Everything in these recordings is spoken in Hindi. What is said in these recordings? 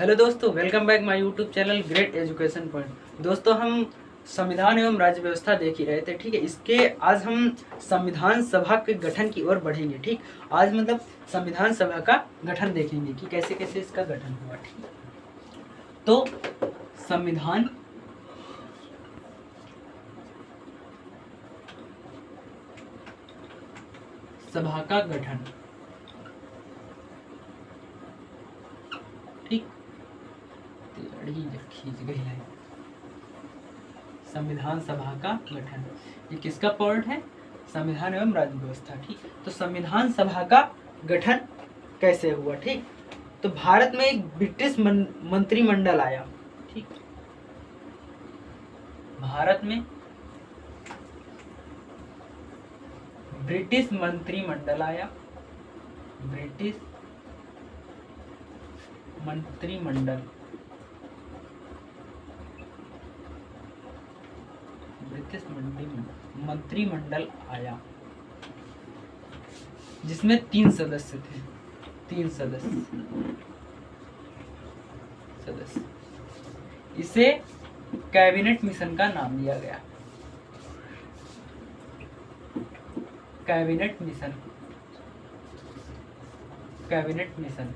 हेलो दोस्तों, welcome back my YouTube channel great education point. दोस्तों, हम संविधान एवं राज्य व्यवस्था देख ही रहे थे। ठीक है, इसके आज हम संविधान सभा के गठन की ओर बढ़ेंगे। ठीक, आज मतलब संविधान सभा का गठन देखेंगे कि कैसे कैसे इसका गठन हुआ। ठीक, तो संविधान सभा का गठन। ठीक, खींच गई है। संविधान सभा का गठन, ये किसका पॉइंट है? संविधान एवं राज्य व्यवस्था। ठीक, तो संविधान सभा का गठन कैसे हुआ? ठीक, तो भारत में एक ब्रिटिश मंत्रिमंडल आया। ठीक, भारत में ब्रिटिश मंत्रिमंडल आया। ब्रिटिश मंत्रिमंडल, ब्रिटिश मंत्रिमंडल आया, जिसमें 3 सदस्य थे। 3 सदस्य। इसे कैबिनेट मिशन का नाम दिया गया। Cabinet mission.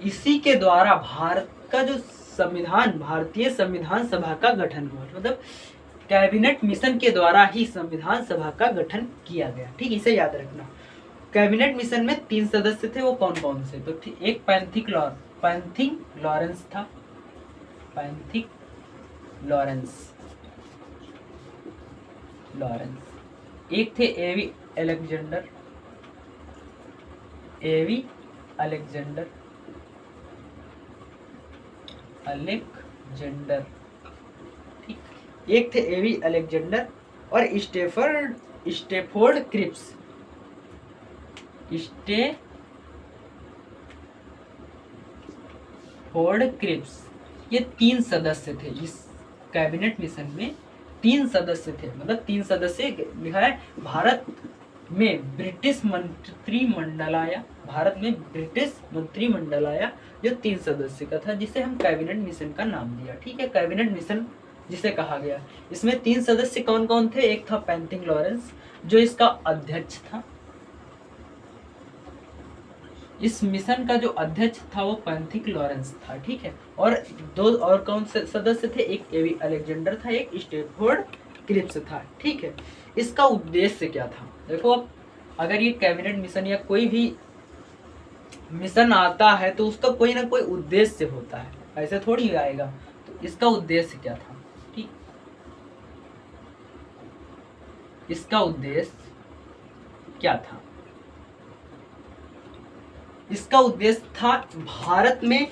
इसी के द्वारा भारत का जो संविधान, भारतीय संविधान सभा का गठन हुआ। मतलब कैबिनेट मिशन के द्वारा ही संविधान सभा का गठन किया गया। ठीक, इसे याद रखना। कैबिनेट मिशन में 3 सदस्य थे। वो कौन कौन से? तो एक पैंथिक लॉरेंस था। Pethick Lawrence. एक थे एवी अलेक्जेंडर। ठीक, एक थे एवी अलेक्जेंडर और स्टेफोर्ड क्रिप्स। ये 3 सदस्य थे। इस कैबिनेट मिशन में 3 सदस्य थे। मतलब 3 सदस्य लिखा है। भारत में ब्रिटिश मंत्रिमंडल आया जो 3 सदस्य का था, जिसे हम कैबिनेट मिशन का नाम दिया। ठीक है, कैबिनेट मिशन जिसे कहा गया। इसमें 3 सदस्य कौन कौन थे? एक था पैंथिक लॉरेंस, जो इसका अध्यक्ष था। इस मिशन का जो अध्यक्ष था वो पैंथिक लॉरेंस था। ठीक है, और 2 और कौन से सदस्य थे? एक एवी अलेक्जेंडर था, एक स्टेफोर्ड क्रिप्स था। ठीक है, इसका उद्देश्य क्या था? देखो, अब अगर ये कैबिनेट मिशन या कोई भी मिशन आता है तो उसका कोई ना कोई उद्देश्य होता है, ऐसे थोड़ी आएगा। तो इसका उद्देश्य क्या था? ठीक, इसका उद्देश्य क्या था? इसका उद्देश्य था भारत में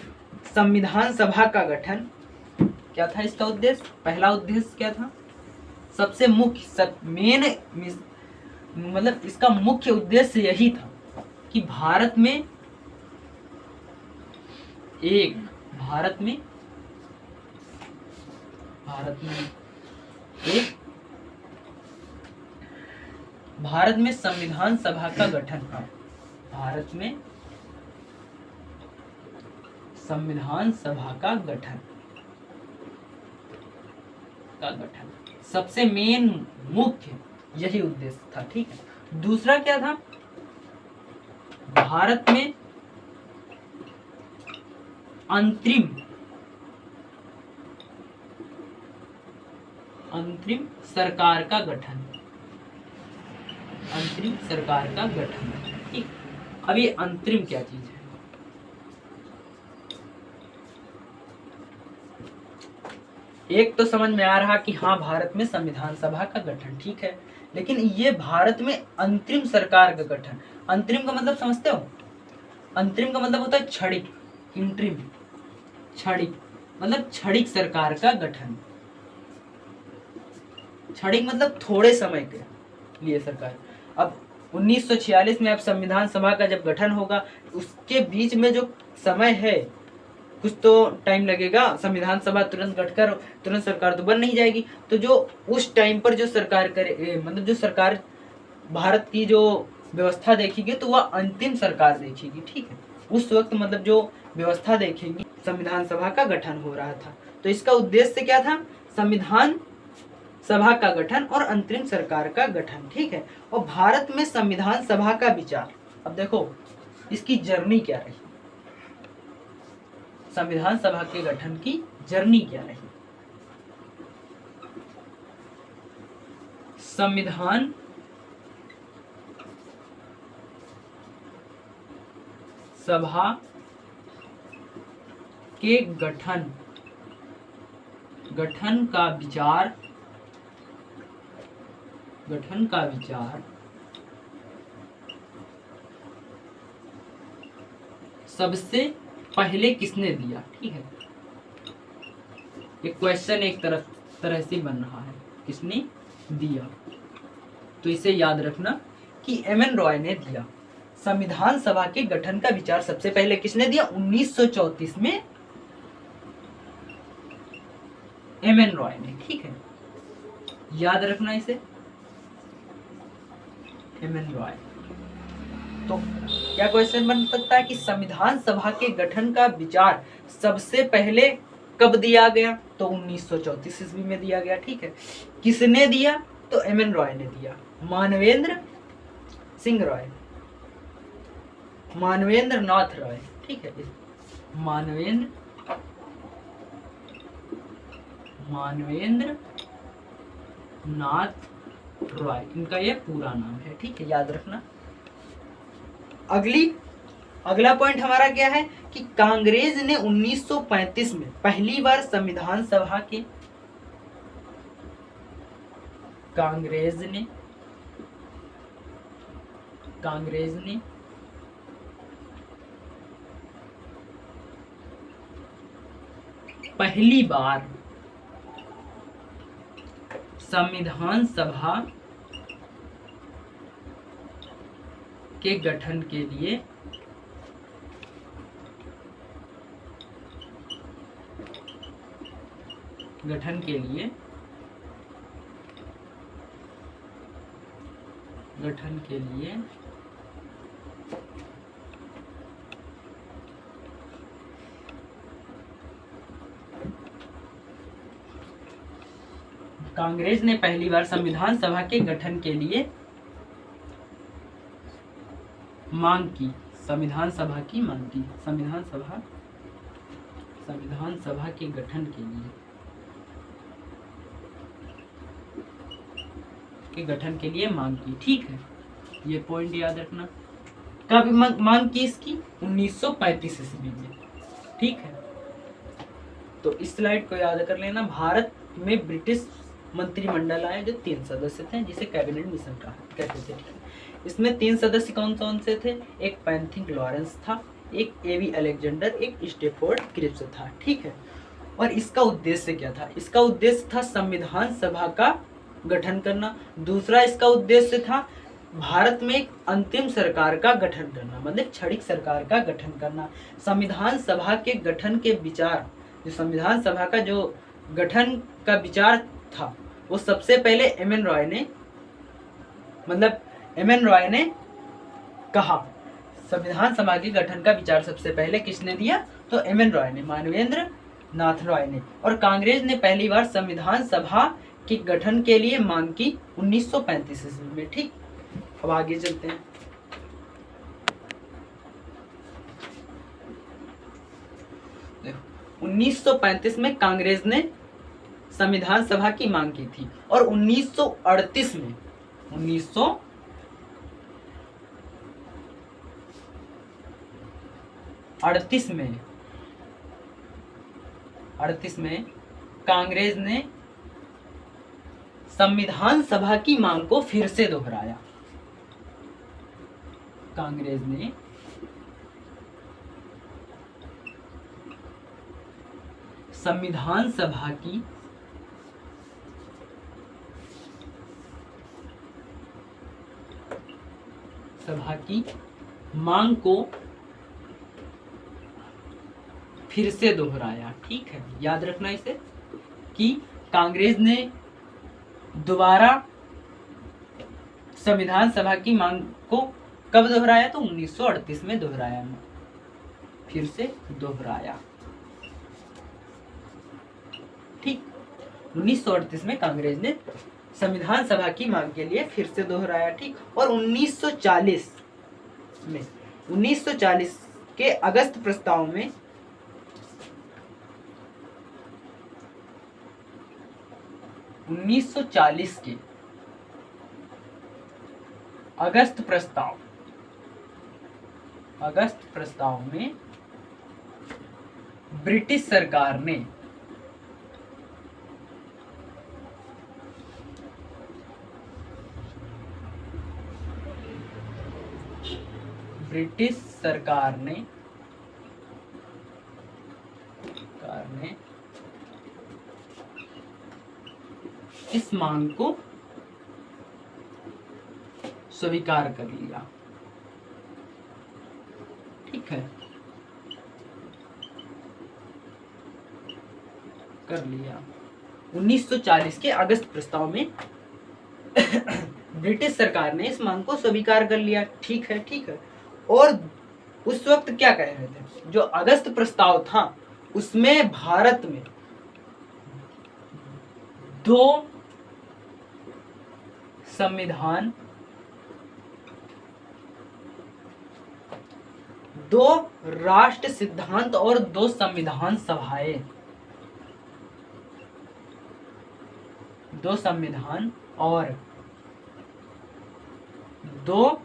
संविधान सभा का गठन। क्या था इसका उद्देश्य? पहला उद्देश्य क्या था? सबसे मुख्य मतलब इसका मुख्य उद्देश्य यही था कि भारत में संविधान सभा का गठन। भारत में संविधान सभा का गठन सबसे मुख्य यही उद्देश्य था। ठीक है, दूसरा क्या था? भारत में अंतरिम सरकार का गठन। ठीक, अब ये अंतरिम क्या चीज है? एक तो समझ में आ रहा कि हाँ, भारत में संविधान सभा का गठन। ठीक है, लेकिन ये भारत में अंतरिम सरकार का गठन। अंतरिम का मतलब समझते हो? अंतरिम का मतलब होता है क्षणिक। इंटरिम, क्षणिक मतलब क्षणिक सरकार का गठन। क्षणिक मतलब थोड़े समय के लिए सरकार। अब 1946 में अब संविधान सभा का जब गठन होगा, उसके बीच में जो समय है, कुछ तो टाइम लगेगा। संविधान सभा तुरंत गठकर तुरंत सरकार तो बन नहीं जाएगी। तो जो उस टाइम पर जो सरकार करे, मतलब जो सरकार भारत की जो व्यवस्था देखेगी, तो वह अंतिम सरकार देखेगी। ठीक है, उस वक्त मतलब जो व्यवस्था देखेंगे, संविधान सभा का गठन हो रहा था। तो इसका उद्देश्य क्या था? संविधान सभा का गठन और अंतरिम सरकार का गठन, ठीक है। और भारत में संविधान सभा का विचार, अब देखो इसकी जर्नी क्या रही, संविधान सभा के गठन की जर्नी क्या रही। संविधान सभा के गठन का विचार सबसे पहले किसने दिया, ठीक है। ये क्वेश्चन एक तरह से बन रहा है, किसने दिया, तो इसे याद रखना कि एम.एन. रॉय ने दिया। संविधान सभा के गठन का विचार सबसे पहले किसने दिया? 1934 में एम.एन. रॉय ने, ठीक है, याद रखना इसे, एम.एन. रॉय। तो क्या क्वेश्चन बन सकता है कि संविधान सभा के गठन का विचार सबसे पहले कब दिया गया? तो 1934 ईस्वी में दिया गया, ठीक है। किसने दिया? तो एम.एन. रॉय ने दिया, मानवेंद्र सिंह रॉय, मानवेंद्र नाथ रॉय, ठीक है, मानवेंद्र नाथ रॉय, इनका यह पूरा नाम है, ठीक है, याद रखना। अगला पॉइंट हमारा क्या है कि कांग्रेस ने 1935 में पहली बार संविधान सभा के कांग्रेस ने पहली बार संविधान सभा के गठन के लिए कांग्रेस ने पहली बार संविधान सभा के गठन के लिए मांग की, संविधान सभा की मांग की, संविधान सभा के गठन के लिए मांग की, ठीक है, ये पॉइंट याद रखना। कब मांग की इसकी? 1935 ईस्वी में, ठीक है। तो इस स्लाइड को याद कर लेना। भारत में ब्रिटिश मंत्रिमंडल आए जो 3 सदस्य थे, जिसे कैबिनेट मिशन कहते थे, ठीक है। इसमें 3 सदस्य कौन से थे? एक पैंथिक लॉरेंस था, एक ए.वी. अलेक्जेंडर, एक स्टेफोर्ड क्रिप्स था, ठीक है। और इसका उद्देश्य क्या था? इसका उद्देश्य था संविधान सभा का गठन करना। दूसरा इसका उद्देश्य था भारत में एक अंतिम सरकार का गठन करना, मतलब क्षणिक सरकार का गठन करना। संविधान सभा के गठन के विचार, जो संविधान सभा का जो गठन का विचार था, वो सबसे पहले एम.एन. रॉय ने कहा। संविधान सभा के गठन का विचार सबसे पहले किसने दिया? तो एम.एन. रॉय ने, मानवेंद्र नाथ रॉय ने। और कांग्रेस ने पहली बार संविधान सभा के गठन के लिए मांग की 1935 ईस्वी में, ठीक। अब आगे चलते हैं। देखो 1935 में कांग्रेस ने संविधान सभा की मांग की थी, और 1938 में कांग्रेस ने संविधान सभा की मांग को फिर से दोहराया। कांग्रेस ने संविधान सभा की मांग को फिर से दोहराया, ठीक है, याद रखना इसे कि कांग्रेस ने दोबारा संविधान सभा की मांग को कब दोहराया? तो 1938 में दोहराया। फिर से दोहराया। ठीक, 1938 में कांग्रेस ने संविधान सभा की मांग के लिए फिर से दोहराया। ठीक, और 1940 में 1940 के अगस्त प्रस्ताव में के अगस्त प्रस्ताव में ब्रिटिश सरकार ने इस मांग को स्वीकार कर लिया। ठीक है, कर लिया। 1940 के अगस्त प्रस्ताव में ब्रिटिश सरकार ने इस मांग को स्वीकार कर लिया। ठीक है, ठीक है। और उस वक्त क्या कह रहे थे, जो अगस्त प्रस्ताव था उसमें भारत में दो संविधान, दो राष्ट्र सिद्धांत और दो संविधान सभाएं, दो संविधान और दो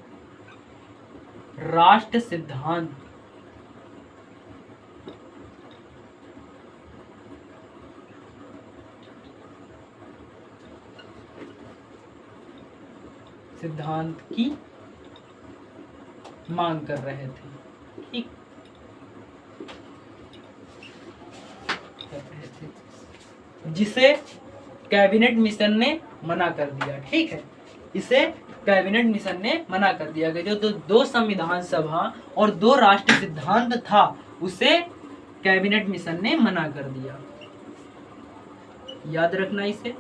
राष्ट्र सिद्धांत की मांग कर रहे थे। ठीक, जिसे कैबिनेट मिशन ने मना कर दिया। ठीक है, इसे कैबिनेट मिशन ने मना कर दिया कि जो दो संविधान सभा और दो राष्ट्र सिद्धांत था उसे कैबिनेट मिशन ने मना कर दिया। याद रखना इसे,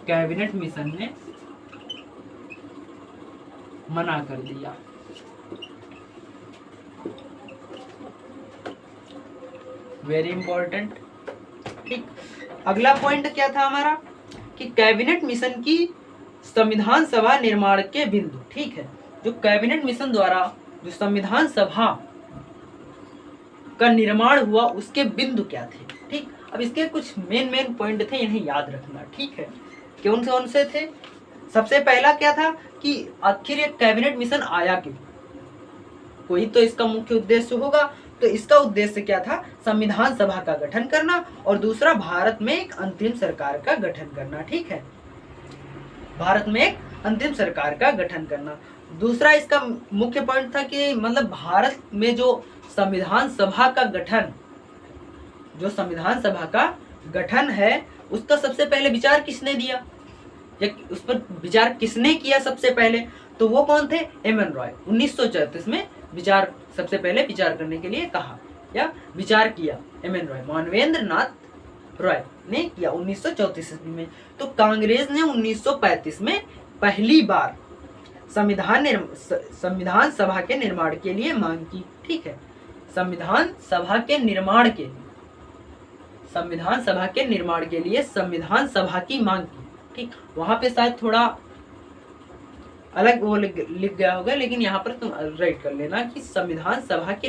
कैबिनेट मिशन ने मना कर दिया। Very important. ठीक, अगला पॉइंट क्या था हमारा कि कैबिनेट मिशन की संविधान सभा निर्माण के बिंदु। ठीक है, जो कैबिनेट मिशन द्वारा जो संविधान सभा का निर्माण हुआ उसके बिंदु क्या थे। ठीक, अब इसके कुछ मेन पॉइंट थे, इन्हें याद रखना। ठीक है, कौन से थे। सबसे पहला क्या था कि आखिर ये कैबिनेट मिशन आया क्यों, कोई तो इसका मुख्य उद्देश्य होगा। तो इसका उद्देश्य क्या था, संविधान सभा का गठन करना और दूसरा भारत में एक अंतरिम सरकार का गठन करना। ठीक है, भारत में एक अंतरिम सरकार का गठन करना। दूसरा इसका मुख्य पॉइंट था कि मतलब भारत में जो संविधान सभा का गठन, जो संविधान सभा का गठन है उसका सबसे पहले विचार किसने दिया या उस पर विचार किसने किया सबसे पहले, तो वो कौन थे, एम.एन. रॉय। 1934 में सबसे पहले विचार करने के लिए कहा या विचार किया एम.एन. रॉय, मानवेंद्र नाथ रॉय ने किया 1934 ईस्वी में। तो कांग्रेस ने 1935 में पहली बार संविधान सभा के निर्माण के लिए मांग की। ठीक है, संविधान सभा के निर्माण के लिए संविधान सभा की मांग की। ठीक, वहां पे शायद थोड़ा अलग वो लिख गया होगा, लेकिन यहाँ पर तुम राइट कर लेना कि संविधान सभा के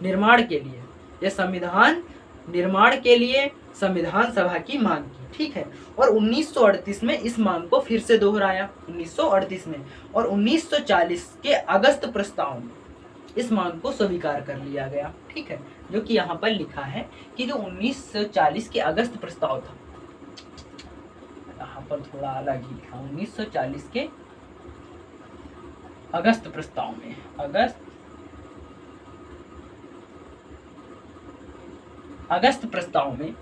निर्माण के लिए या संविधान निर्माण के लिए संविधान सभा की मांग की। ठीक है, और 1938 में इस मांग को फिर से दोहराया 1938 में, और 1940 के अगस्त प्रस्ताव में इस मांग को स्वीकार कर लिया गया। ठीक है, जो कि यहाँ पर लिखा है कि जो 1940 के अगस्त प्रस्ताव था, यहाँ पर थोड़ा अलग ही लिखा, 1940 के अगस्त प्रस्ताव में, अगस्त प्रस्ताव में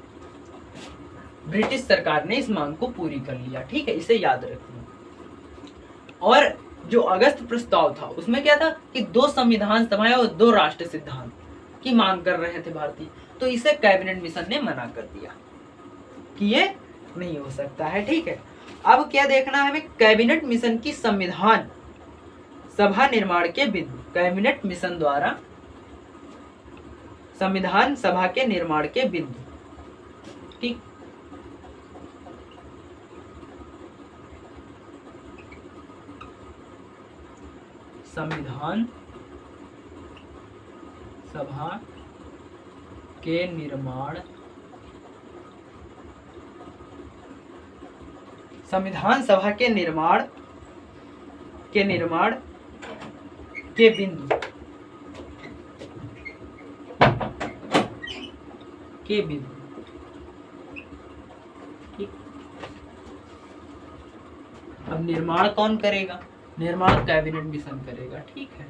ब्रिटिश सरकार ने इस मांग को पूरी कर लिया। ठीक है, इसे याद रखना। और जो अगस्त प्रस्ताव था उसमें क्या था कि दो संविधान सभाएं और दो राष्ट्र सिद्धांत की मांग कर रहे थे भारतीय, तो इसे कैबिनेट मिशन ने मना कर दिया कि ये नहीं हो सकता है। ठीक है, अब क्या देखना है हमें, कैबिनेट मिशन की संविधान सभा निर्माण के बिंदु। कैबिनेट मिशन द्वारा संविधान सभा के निर्माण के बिंदु। ठीक, संविधान सभा के निर्माण, संविधान सभा के निर्माण के बिंदु ठीक। अब निर्माण कौन करेगा? निर्माण कैबिनेट मिशन करेगा। ठीक है,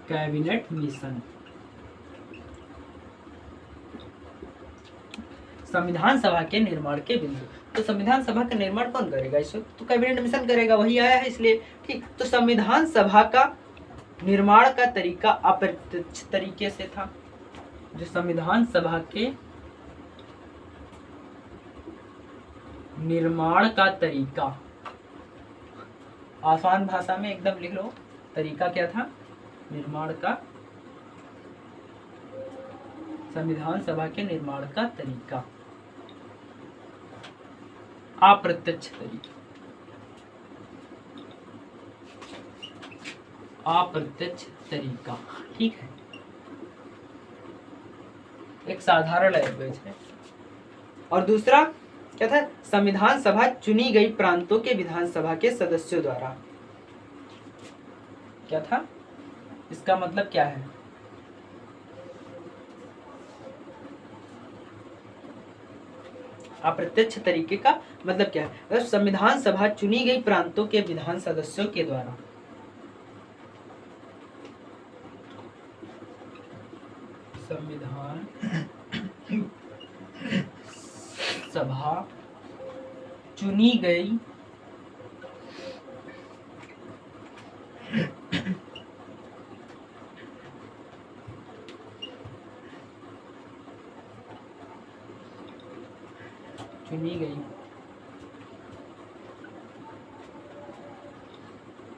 कैबिनेट मिशन संविधान सभा के निर्माण के बिंदु। तो संविधान सभा का निर्माण कौन करेगा? इस वक्त तो कैबिनेट मिशन करेगा, वही आया है इसलिए। ठीक, तो संविधान सभा का निर्माण का तरीका अप्रत्यक्ष तरीके से था। जो संविधान सभा के निर्माण का तरीका, आसान भाषा में एकदम लिख लो, तरीका क्या था? निर्माण का, संविधान सभा के निर्माण का तरीका अप्रत्यक्ष तरीका, अप्रत्यक्ष तरीका। ठीक है, एक साधारण लैंग्वेज है। और दूसरा क्या था? संविधान सभा चुनी गई प्रांतों के विधानसभा के सदस्यों द्वारा। क्या था? इसका मतलब क्या है? अप्रत्यक्ष तरीके का मतलब क्या है? संविधान सभा चुनी गई प्रांतों के विधान सदस्यों के द्वारा, संविधान सभा चुनी गई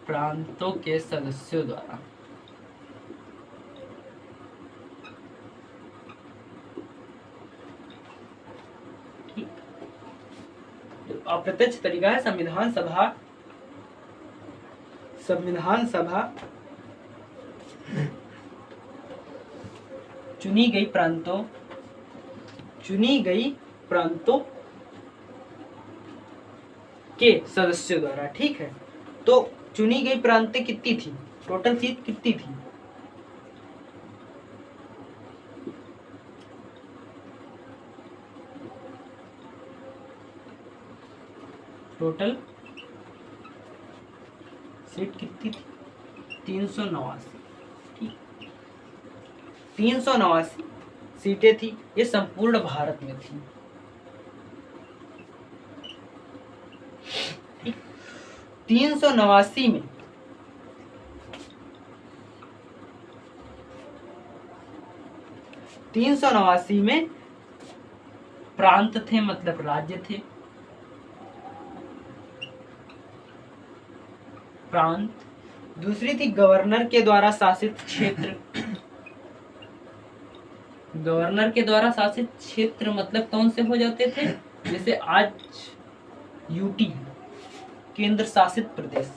प्रांतों के सदस्यों द्वारा। अप्रत्यक्ष तरीका है संविधान सभा चुनी गई प्रांतों के सदस्यों द्वारा। ठीक है, तो चुनी गई प्रांतें कितनी थी? टोटल सीट कितनी थी? टोटल सीट कितनी थी? 389। ठीक, 389 सीटें थी। ये संपूर्ण भारत में थी। 389 में 389 में प्रांत थे, मतलब राज्य थे। प्रांत। दूसरी थी गवर्नर के द्वारा शासित क्षेत्र। गवर्नर के द्वारा शासित क्षेत्र मतलब कौन से हो जाते थे? जैसे आज यूटी, केंद्र शासित प्रदेश,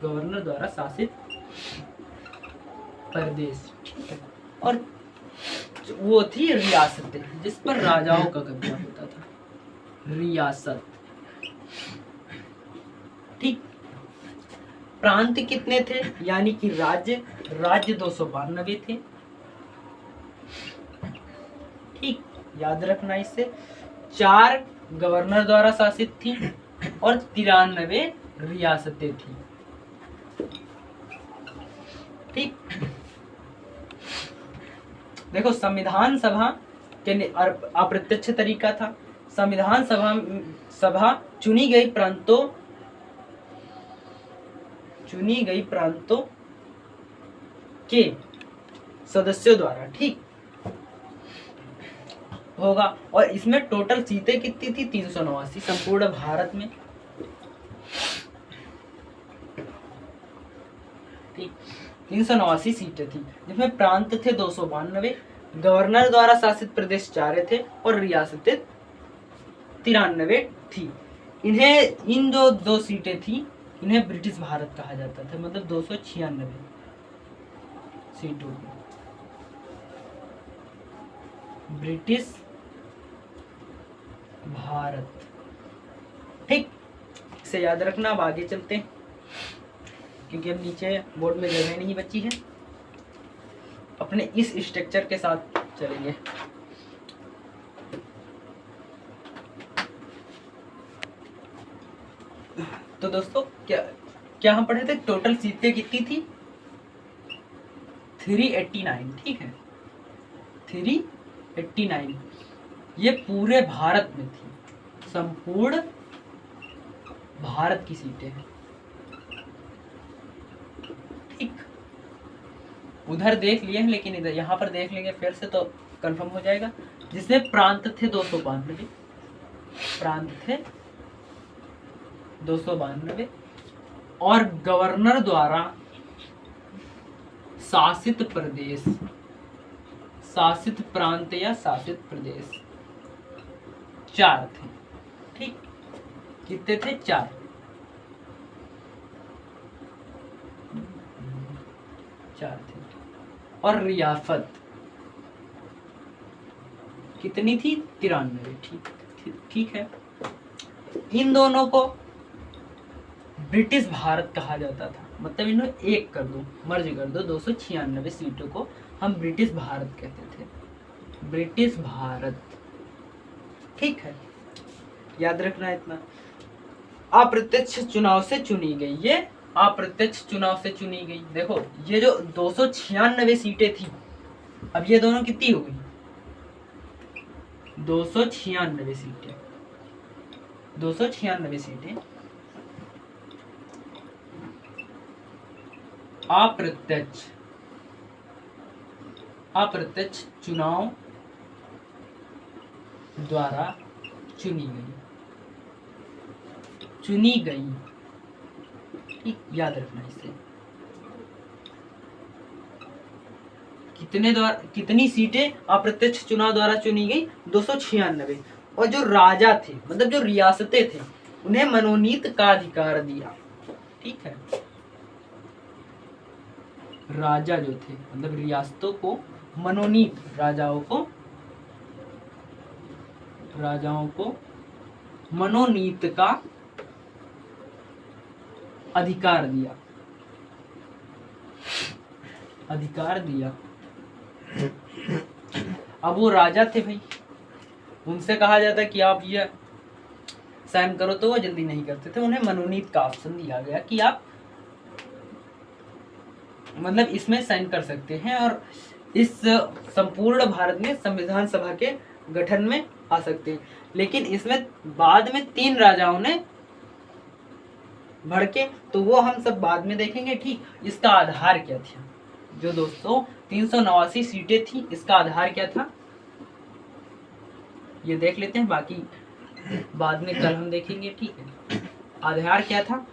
गवर्नर द्वारा शासित प्रदेश। ठीक है, और वो थी रियासतें, जिस पर राजाओं का कब्जा होता था, रियासत। ठीक, प्रांत कितने थे? यानी कि राज्य 292 थे। ठीक, याद रखना इसे। 4 गवर्नर द्वारा शासित थी और 93 रियासतें थी। ठीक, देखो संविधान सभा के अप्रत्यक्ष तरीका था। संविधान सभा चुनी गई प्रांतों के सदस्यों द्वारा, ठीक होगा। और इसमें टोटल सीटें कितनी थी? 389 संपूर्ण भारत में, ठीक 389 सीटें थी, जिसमें प्रांत थे 292, गवर्नर द्वारा शासित प्रदेश 4 थे और रियासतें 93 थी। इन्हें इन जो 2 सीटें थी इन्हें ब्रिटिश भारत कहा जाता था, मतलब 296 सीटों को ब्रिटिश भारत, ठीक। इसे याद रखना। अब आगे चलते हैं क्योंकि अब नीचे बोर्ड में जगह नहीं बची है। अपने इस स्ट्रक्चर के साथ चलेंगे। तो दोस्तों क्या हम पढ़े थे? टोटल सीटें कितनी थी? 389, ठीक है 389। ये पूरे भारत में थी, संपूर्ण भारत की सीटें हैं, ठीक। उधर देख लिए हैं लेकिन इधर यहाँ पर देख लेंगे फिर से तो कंफर्म हो जाएगा। जिसमें प्रांत थे 292, प्रांत थे 292 और गवर्नर द्वारा शासित प्रदेश, शासित प्रांत या शासित प्रदेश 4 थे, ठीक। कितने थे? 4 थे। और रियासत कितनी थी? 93, ठीक है। इन दोनों को ब्रिटिश भारत कहा जाता था, मतलब इन्हें एक कर दो, मर्ज कर दो। 296 सीटों को हम ब्रिटिश भारत कहते थे, ब्रिटिश भारत, ठीक है। याद रखना इतना। अप्रत्यक्ष चुनाव से चुनी गई, ये अप्रत्यक्ष चुनाव से चुनी गई। देखो ये जो 296 सीटें थी, अब ये दोनों कितनी हो गई? 296 सीटें, 296 सीटें अप्रत्यक्ष चुनाव द्वारा चुनी गई, ठीक। याद रखना इसे। कितनी सीटें अप्रत्यक्ष चुनाव द्वारा चुनी गई? 296। और जो राजा थे, मतलब जो रियासतें थे, उन्हें मनोनीत का अधिकार दिया, ठीक है। राजा जो थे, मतलब रियासतों को मनोनीत, राजाओं को मनोनीत का अधिकार दिया। अब वो राजा थे भाई, उनसे कहा जाता कि आप ये साइन करो, तो वो जल्दी नहीं करते थे। उन्हें मनोनीत का ऑप्शन दिया गया कि आप मतलब इसमें साइन कर सकते हैं और इस संपूर्ण भारत में संविधान सभा के गठन में आ सकते हैं। लेकिन इसमें बाद में 3 राजाओं ने भड़के, तो वो हम सब बाद में देखेंगे, ठीक। इसका आधार क्या था? जो दोस्तों 389 सीटें थी, इसका आधार क्या था ये देख लेते हैं, बाकी बाद में कल हम देखेंगे, ठीक है। आधार क्या था?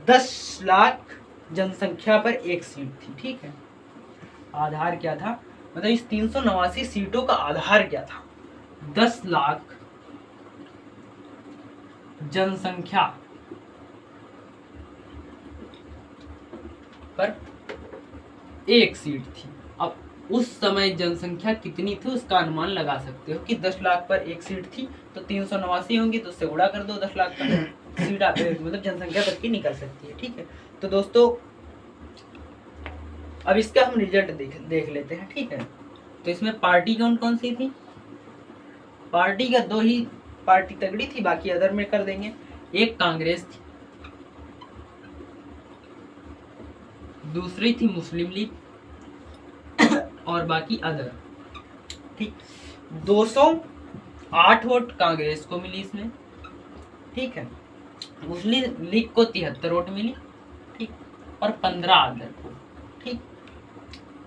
10 लाख जनसंख्या पर 1 सीट थी, ठीक है। आधार क्या था? मतलब इस 389 सीटों का आधार क्या था? 10 लाख जनसंख्या पर 1 सीट थी। अब उस समय जनसंख्या कितनी थी उसका अनुमान लगा सकते हो कि 10 लाख पर 1 सीट थी, तो 389 होंगी तो उससे गुणा कर दो, 10 लाख का सीट आते हैं, मतलब जनसंख्या तक की निकल सकती है, ठीक है। तो दोस्तों अब इसका हम रिजल्ट देख लेते हैं, ठीक है। तो इसमें पार्टी कौन कौन सी थी? पार्टी का 2 ही पार्टी तगड़ी थी, बाकी अदर में कर देंगे। एक कांग्रेस थी, दूसरी थी मुस्लिम लीग और बाकी अदर, ठीक। 208 वोट कांग्रेस को मिली इसमें, ठीक है। मुस्लिम लीग को 73 वोट मिली, ठीक। और 15 अदर को, ठीक।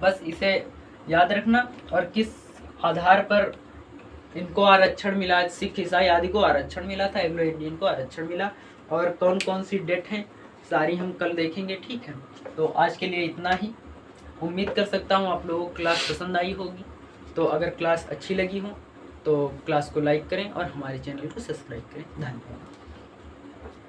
बस इसे याद रखना। और किस आधार पर इनको आरक्षण मिला, सिख ईसाई आदि को आरक्षण मिला था, एंग्लो इंडियन को आरक्षण मिला, और कौन कौन सी डेट हैं सारी हम कल देखेंगे। ठीक है, तो आज के लिए इतना ही। उम्मीद कर सकता हूँ आप लोगों को क्लास पसंद आई होगी। तो अगर क्लास अच्छी लगी हो तो क्लास को लाइक करें और हमारे चैनल को सब्सक्राइब करें। धन्यवाद।